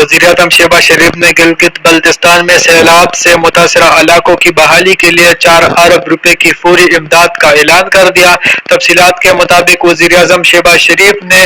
وزیر اعظم شہباز شریف نے گلگت بلتستان میں سیلاب سے متاثرہ علاقوں کی بحالی کے لیے 4 ارب روپے کی فوری امداد کا اعلان کر دیا۔ تفصیلات کے مطابق وزیر اعظم شہباز شریف نے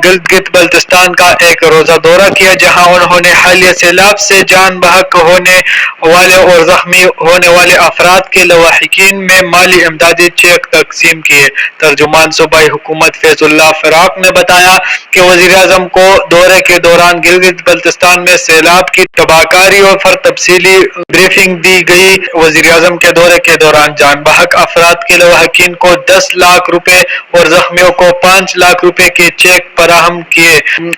گلگت بلتستان کا ایک روزہ دورہ کیا، جہاں انہوں نے حالیہ سیلاب سے جان بحق ہونے والے اور زخمی ہونے والے افراد کے لواحقین میں مالی امدادی چیک تقسیم کیے۔ ترجمان صوبائی حکومت فیض اللہ فراق نے بتایا کہ وزیر اعظم کو دورے کے دوران گلگت بلتستان میں سیلاب کی تباہ کاریوں پر تفصیلی بریفنگ دی گئی۔ وزیر اعظم کے دورے کے دوران جان بحق افراد کے لواحقین کو 10 لاکھ روپے اور زخمیوں کو 5 لاکھ روپے کے چیک فراہم کیے۔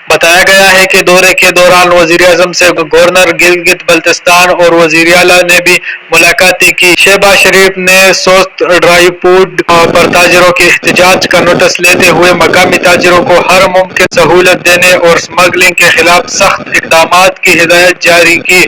بتایا گیا ہے کہ دورے کے دوران وزیر اعظم سے گورنر گلگت بلتستان اور وزیر اعلیٰ نے بھی ملاقاتیں کی۔ شہباز شریف نے سوست ڈرائی فوڈ پر تاجروں کے احتجاج کا نوٹس لیتے ہوئے مقامی تاجروں کو ہر ممکن سہولت دینے اور اسمگلنگ کے خلاف سخت اقدامات کی ہدایت جاری کی۔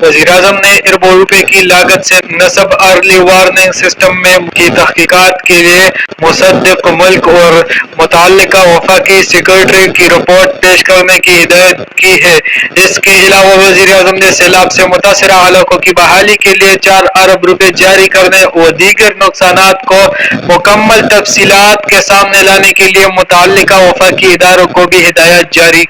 وزیر اعظم نے اربوں روپے کی لاگت سے نصب ارلی وارننگ سسٹم میں کی تحقیقات کے لیے مصدق ملک اور متعلقہ وفاقی سیکرٹری کی رپورٹ پیش کرنے کی ہدایت کی ہے۔ اس کے علاوہ وزیر اعظم نے سیلاب سے متاثرہ علاقوں کی بحالی کے لیے 4 ارب روپے جاری کرنے اور دیگر نقصانات کو مکمل تفصیلات کے سامنے لانے کے لیے متعلقہ وفاقی اداروں کو بھی ہدایت جاری